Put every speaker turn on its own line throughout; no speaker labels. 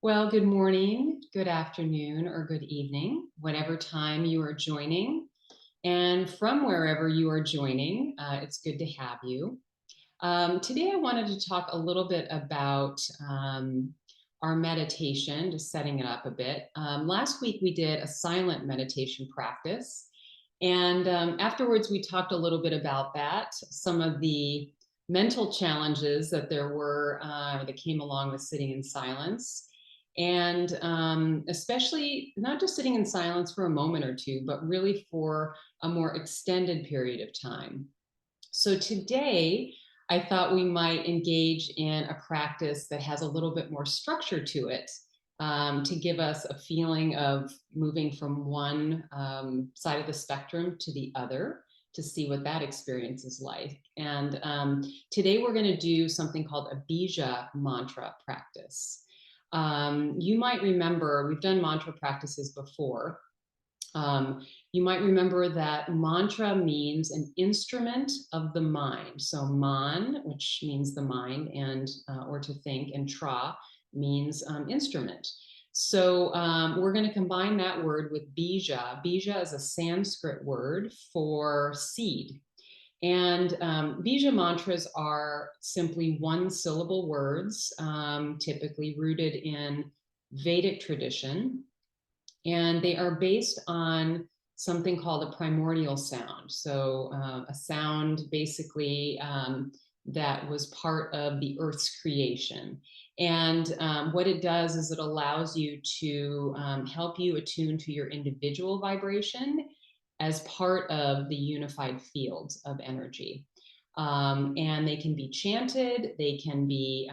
Well, good morning, good afternoon, or good evening, whatever time you are joining. And from wherever you are joining, it's good to have you. Today, I wanted to talk a little bit about our meditation, just setting it up a bit. Last week, we did a silent meditation practice. And afterwards, we talked a little bit about that, some of the mental challenges that there were that came along with sitting in silence. And especially not just sitting in silence for a moment or two, but really for a more extended period of time. So today, I thought we might engage in a practice that has a little bit more structure to it, to give us a feeling of moving from one side of the spectrum to the other, to see what that experience is like. And today we're going to do something called a Bija mantra practice. You might remember we've done mantra practices before. You might remember that mantra means an instrument of the mind. So man, which means the mind and or to think, and tra means instrument. So we're going to combine that word with bija. Bija is a Sanskrit word for seed. And Bija mantras are simply one syllable words, typically rooted in Vedic tradition, and they are based on something called a primordial sound. So, a sound basically that was part of the earth's creation. And what it does is it allows you to help you attune to your individual vibration as part of the unified fields of energy. And they can be chanted, they can be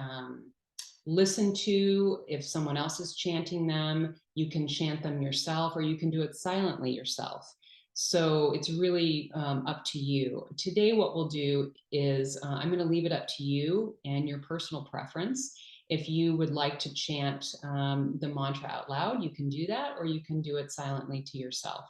listen to if someone else is chanting them. You can chant them yourself, or you can do it silently yourself. So it's really up to you. Today, what we'll do is I'm going to leave it up to you and your personal preference. If you would like to chant the mantra out loud, you can do that, or you can do it silently to yourself.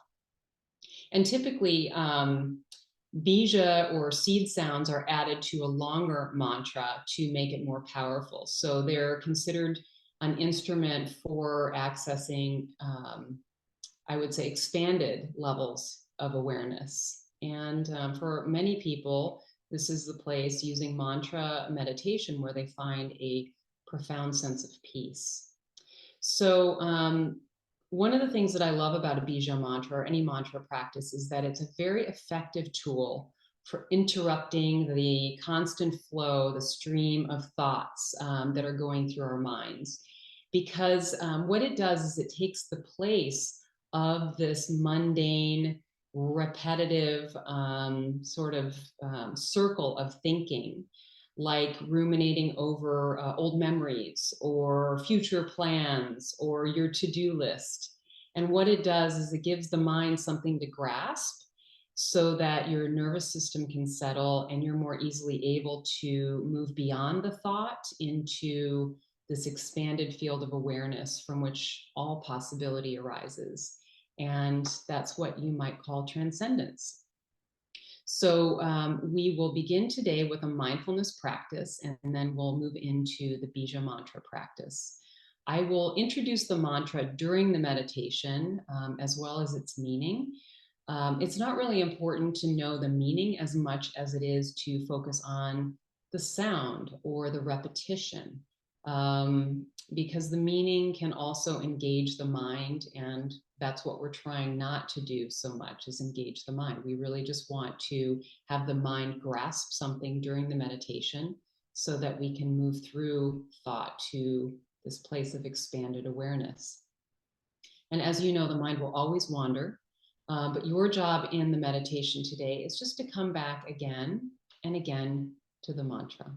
And typically, bija or seed sounds are added to a longer mantra to make it more powerful. So they're considered an instrument for accessing, I would say, expanded levels of awareness. And for many people, this is the place using mantra meditation where they find a profound sense of peace. So, one of the things that I love about a Bija mantra or any mantra practice is that it's a very effective tool for interrupting the constant flow, the stream of thoughts that are going through our minds. Because what it does is it takes the place of this mundane, repetitive sort of circle of thinking, like ruminating over old memories or future plans or your to-do list. And what it does is it gives the mind something to grasp so that your nervous system can settle and you're more easily able to move beyond the thought into this expanded field of awareness from which all possibility arises. And that's what you might call transcendence. So we will begin today with a mindfulness practice, and then we'll move into the Bija mantra practice. I will introduce the mantra during the meditation, as well as its meaning. It's not really important to know the meaning as much as it is to focus on the sound or the repetition, because the meaning can also engage the mind, and that's what we're trying not to do so much, is engage the mind. We really just want to have the mind grasp something during the meditation so that we can move through thought to this place of expanded awareness. And as you know, the mind will always wander, but your job in the meditation today is just to come back again and again to the mantra.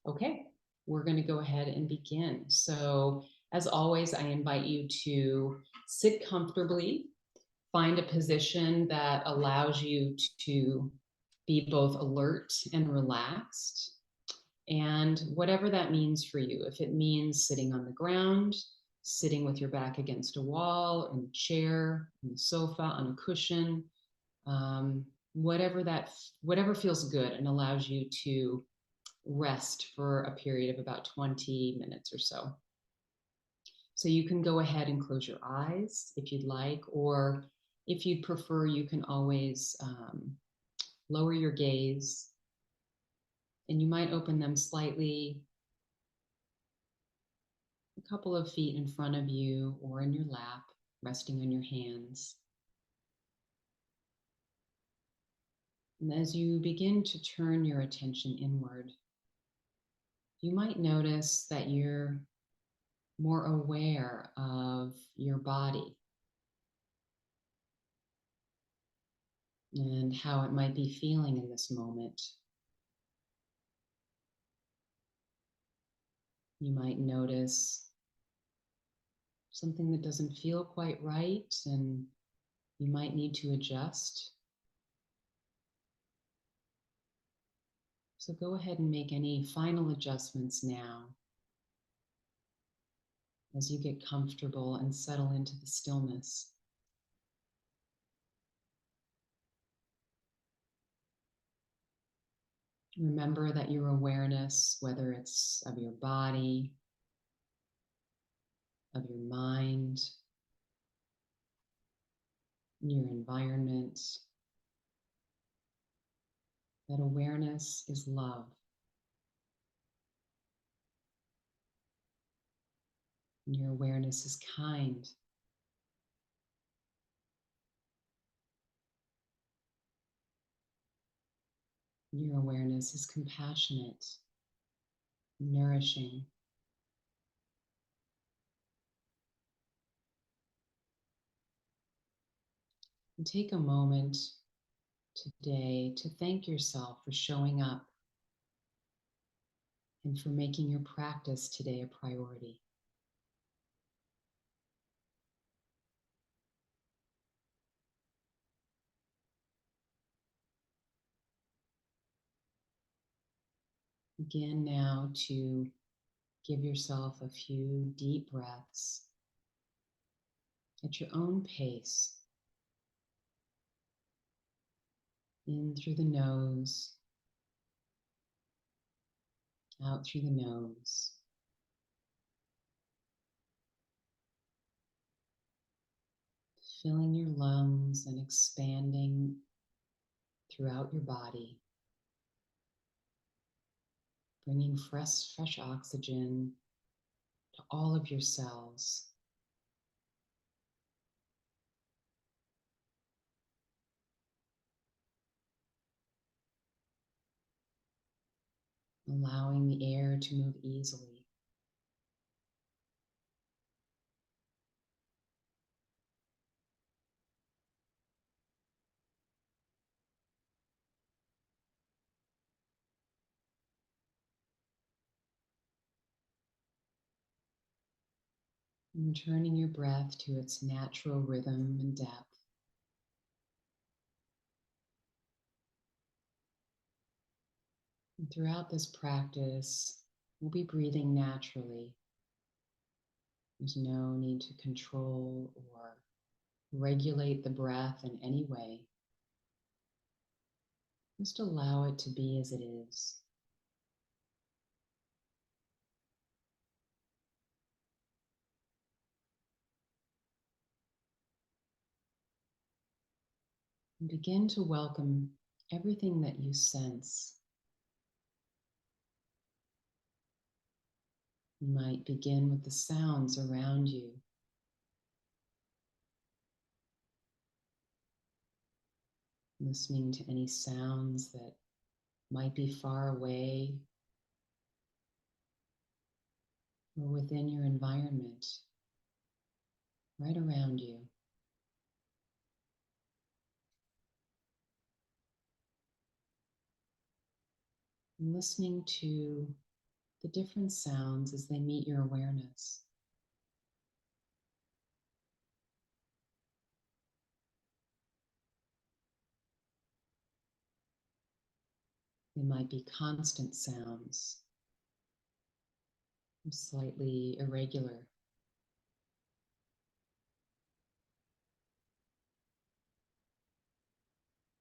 Okay, we're going to go ahead and begin. So, as always, I invite you to sit comfortably, find a position that allows you to be both alert and relaxed. And whatever that means for you, if it means sitting on the ground, sitting with your back against a wall, in a chair, on a sofa, on a cushion, whatever feels good and allows you to rest for a period of about 20 minutes or so. So you can go ahead and close your eyes if you'd like, or if you'd prefer, you can always lower your gaze, and you might open them slightly a couple of feet in front of you or in your lap, resting on your hands. And as you begin to turn your attention inward, you might notice that you're more aware of your body and how it might be feeling in this moment. You might notice something that doesn't feel quite right and you might need to adjust. So go ahead and make any final adjustments now as you get comfortable and settle into the stillness. Remember that your awareness, whether it's of your body, of your mind, your environment, that awareness is love. And your awareness is kind. Your awareness is compassionate, nourishing. And take a moment today to thank yourself for showing up and for making your practice today a priority. Begin now to give yourself a few deep breaths at your own pace. In through the nose, out through the nose. Filling your lungs and expanding throughout your body. Bringing fresh oxygen to all of your cells. Allowing the air to move easily. And turning your breath to its natural rhythm and depth. And throughout this practice, we'll be breathing naturally. There's no need to control or regulate the breath in any way. Just allow it to be as it is. And begin to welcome everything that you sense. You might begin with the sounds around you. Listening to any sounds that might be far away or within your environment, right around you. And listening to the different sounds as they meet your awareness. They might be constant sounds, or slightly irregular.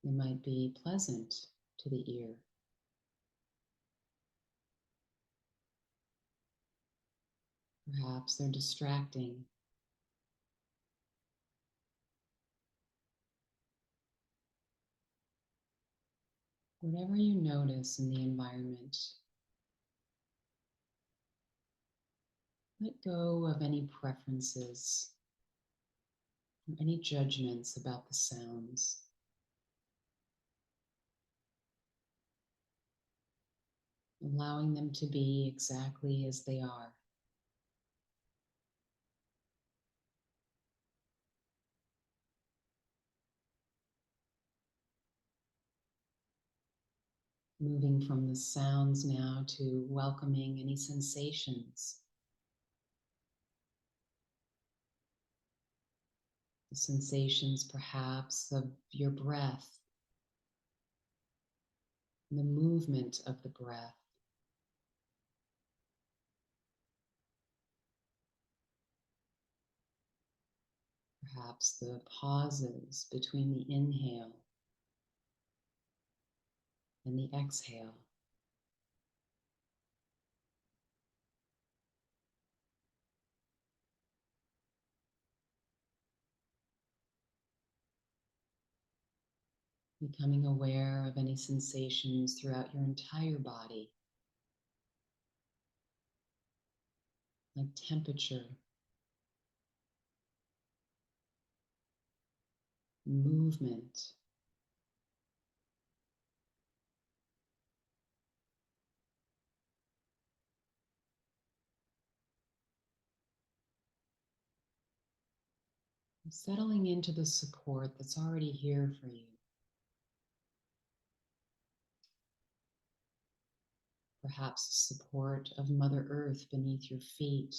They might be pleasant to the ear. Perhaps they're distracting. Whatever you notice in the environment, let go of any preferences or any judgments about the sounds. Allowing them to be exactly as they are. Moving from the sounds now to welcoming any sensations. The sensations perhaps of your breath, the movement of the breath. Perhaps the pauses between the inhale and the exhale. Becoming aware of any sensations throughout your entire body, like temperature, movement, settling into the support that's already here for you. Perhaps the support of Mother Earth beneath your feet.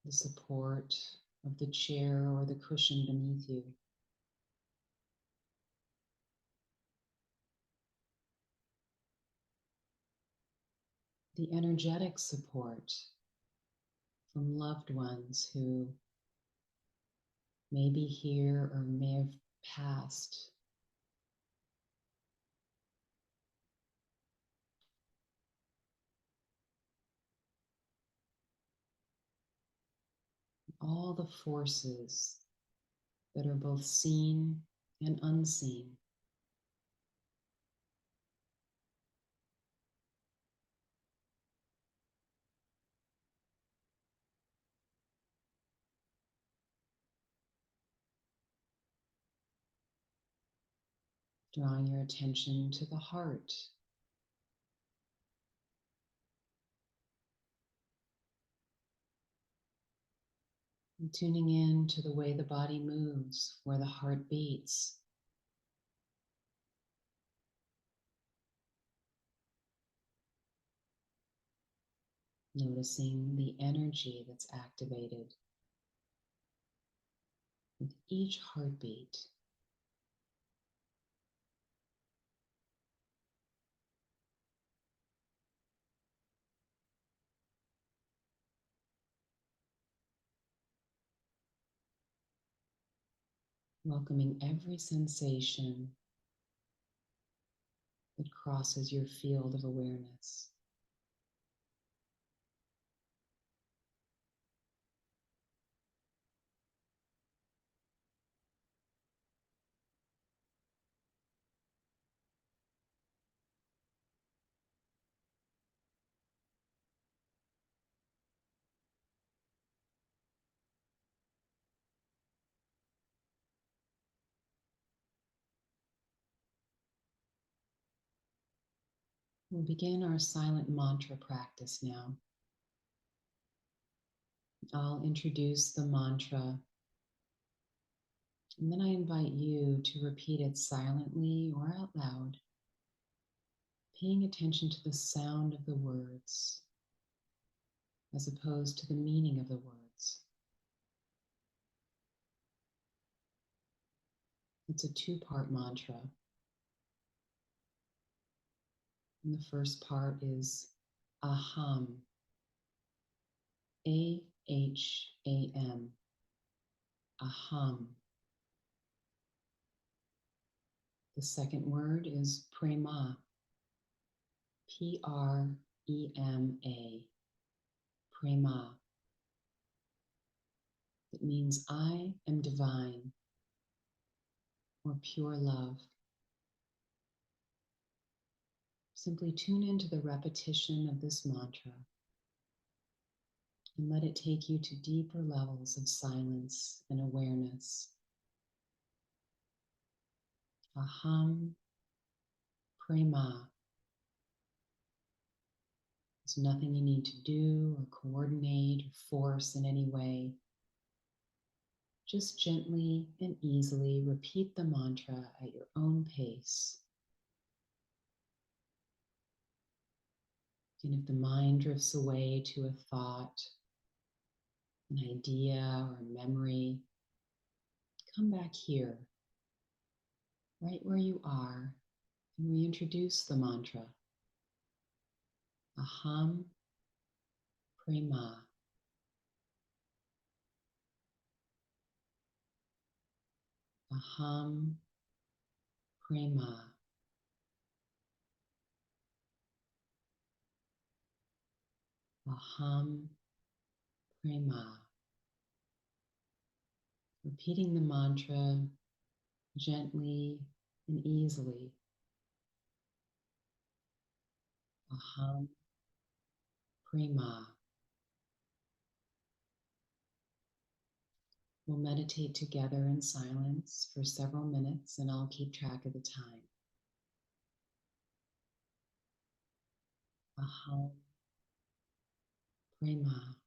The support of the chair or the cushion beneath you. The energetic support from loved ones who may be here or may have passed. All the forces that are both seen and unseen. Drawing your attention to the heart. And tuning in to the way the body moves, where the heart beats. Noticing the energy that's activated with each heartbeat. Welcoming every sensation that crosses your field of awareness. We'll begin our silent mantra practice now. I'll introduce the mantra, and then I invite you to repeat it silently or out loud, paying attention to the sound of the words as opposed to the meaning of the words. It's a two-part mantra. And the first part is aham, A-H-A-M, aham. The second word is prema, Prema, Prema. It means I am divine or pure love. Simply tune into the repetition of this mantra and let it take you to deeper levels of silence and awareness. Aham Prema. There's nothing you need to do or coordinate or force in any way. Just gently and easily repeat the mantra at your own pace. And if the mind drifts away to a thought, an idea, or a memory, come back here, right where you are, and reintroduce the mantra. Aham Prema. Aham Prema. Aham Prema. Repeating the mantra gently and easily. Aham Prema. We'll meditate together in silence for several minutes and I'll keep track of the time. Aham Prema.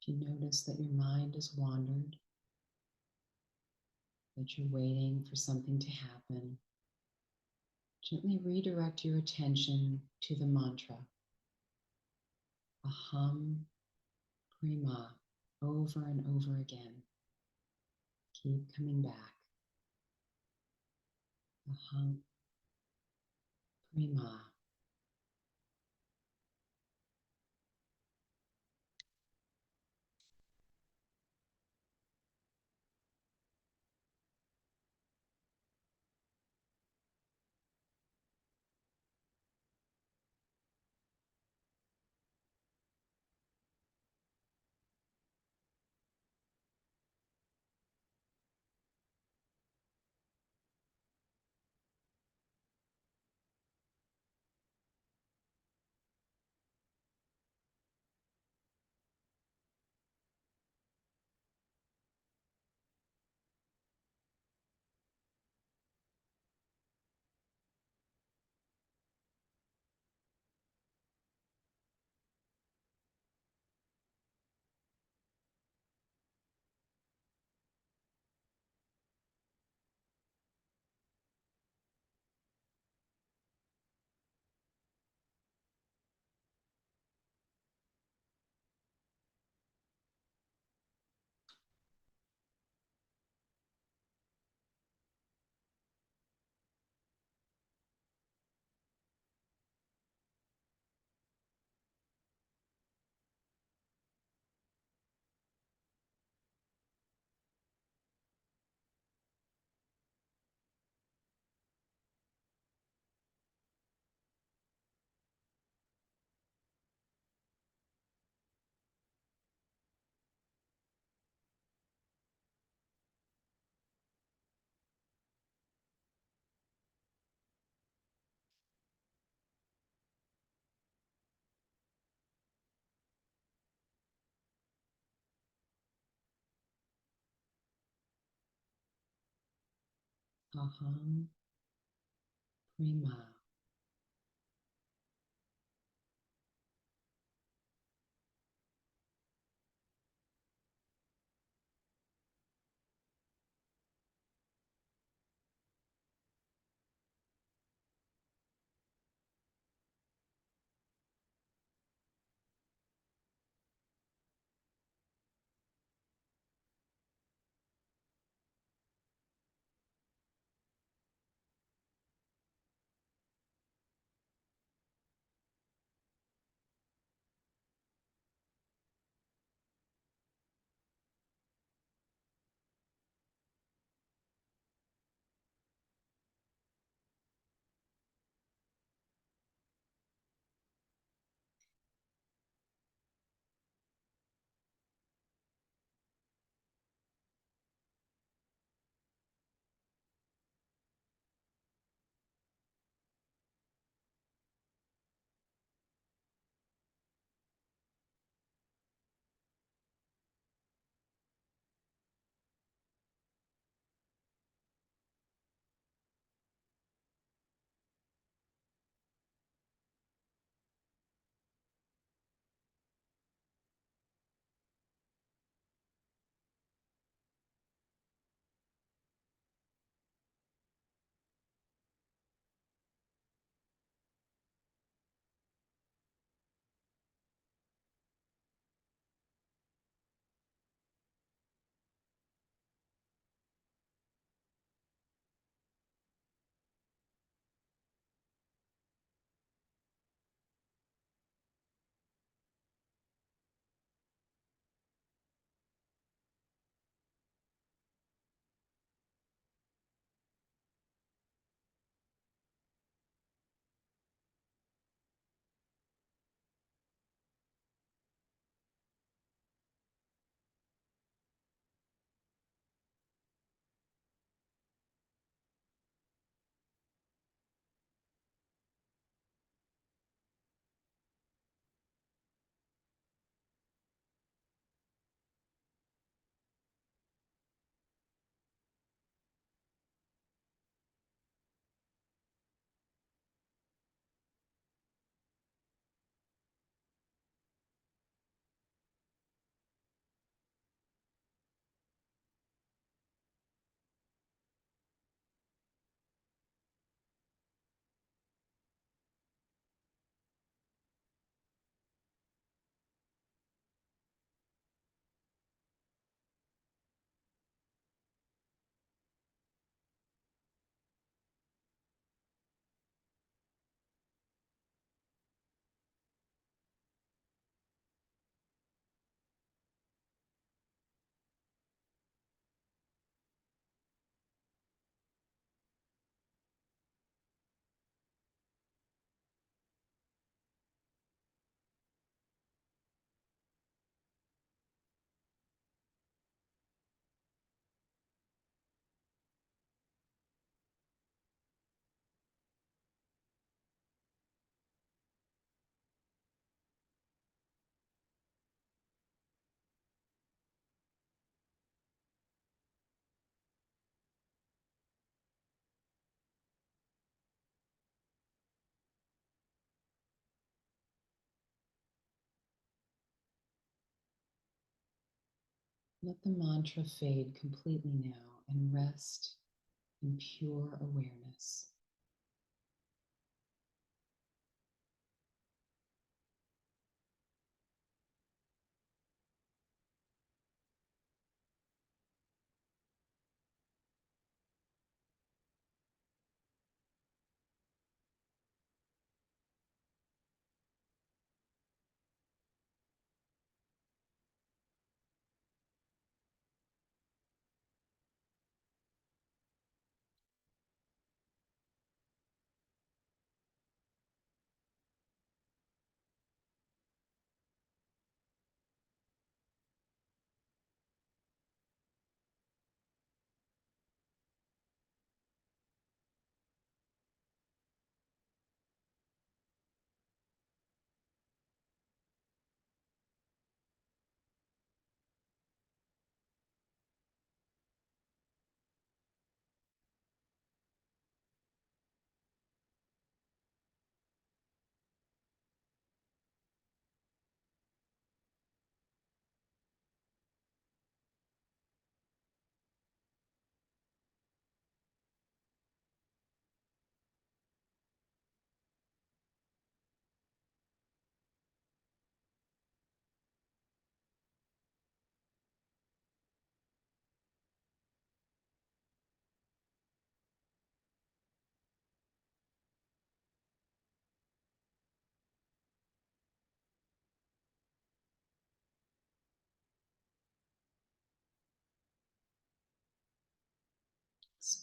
If you notice that your mind has wandered, that you're waiting for something to happen, gently redirect your attention to the mantra. Aham Prema, over and over again. Keep coming back. Aham Prema. Aham Prima. Let the mantra fade completely now and rest in pure awareness.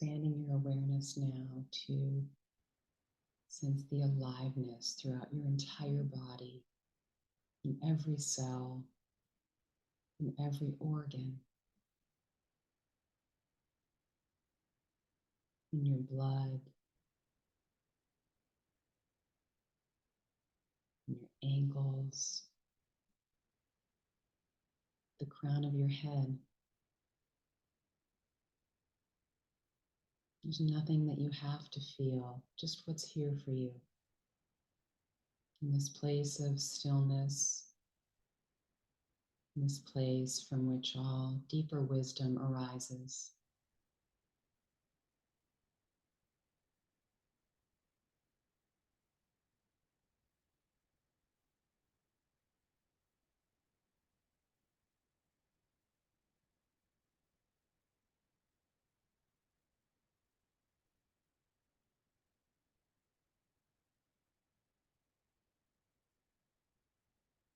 expanding your awareness now to sense the aliveness throughout your entire body, in every cell, in every organ, in your blood, in your ankles, the crown of your head. There's nothing that you have to feel, just what's here for you. In this place of stillness, in this place from which all deeper wisdom arises.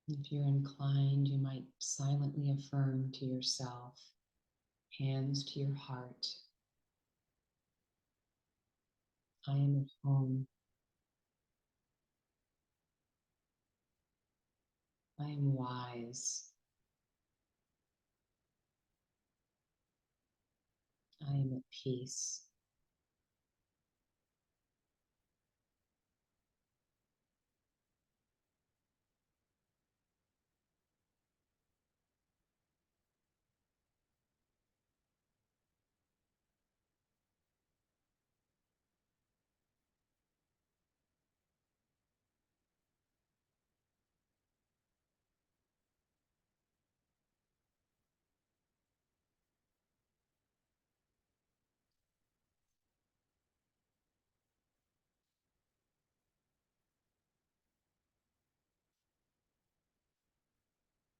If you're inclined, you might silently affirm to yourself, hands to your heart, I am at home. I am wise. I am at peace.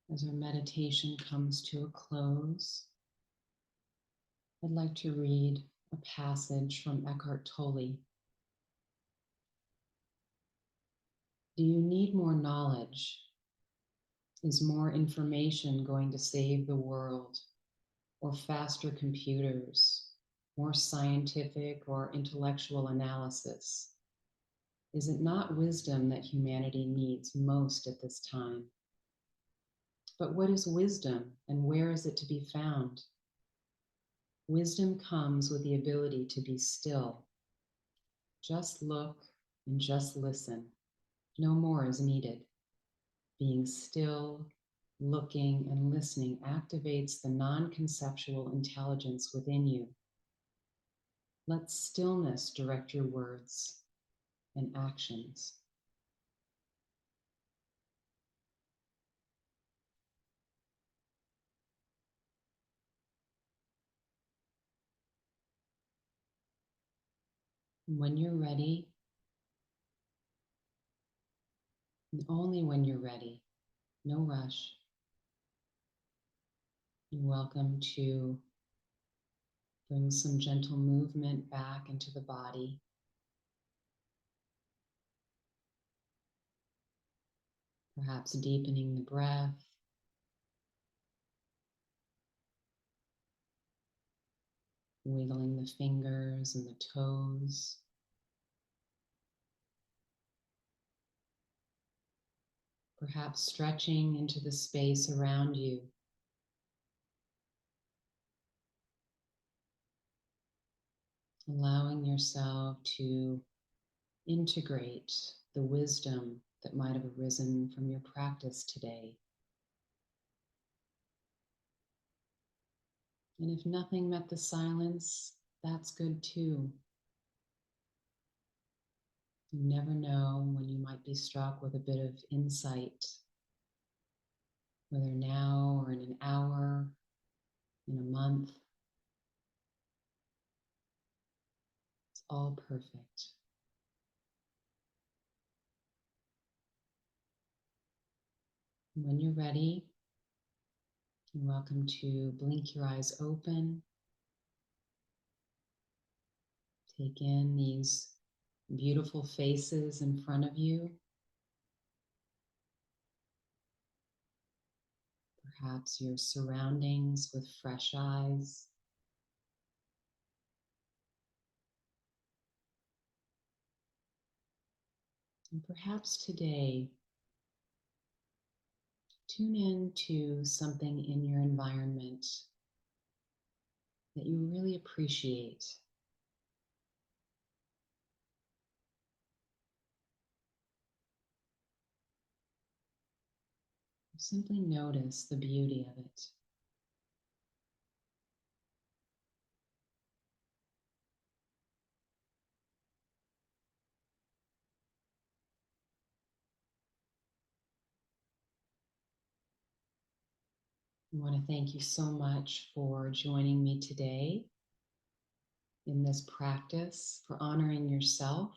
As our meditation comes to a close, I'd like to read a passage from Eckhart Tolle. Do you need more knowledge? Is more information going to save the world? Or faster computers? More scientific or intellectual analysis? Is it not wisdom that humanity needs most at this time? But what is wisdom and where is it to be found? Wisdom comes with the ability to be still. Just look and just listen. No more is needed. Being still, looking, and listening activates the non-conceptual intelligence within you. Let stillness direct your words and actions. And when you're ready, and only when you're ready, no rush, you're welcome to bring some gentle movement back into the body. Perhaps deepening the breath, wiggling the fingers and the toes. Perhaps stretching into the space around you. Allowing yourself to integrate the wisdom that might have arisen from your practice today. And if nothing met the silence, that's good too. You never know when you might be struck with a bit of insight, whether now or in an hour, in a month. It's all perfect. When you're ready, you're welcome to blink your eyes open. Take in these beautiful faces in front of you. Perhaps your surroundings with fresh eyes. And perhaps today, tune in to something in your environment that you really appreciate. Simply notice the beauty of it. I want to thank you so much for joining me today in this practice, for honoring yourself,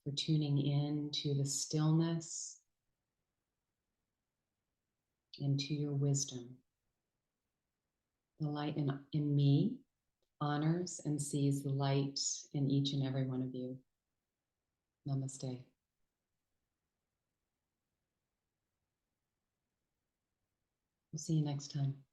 for tuning in to the stillness and to your wisdom. The light in me honors and sees the light in each and every one of you. Namaste. We'll see you next time.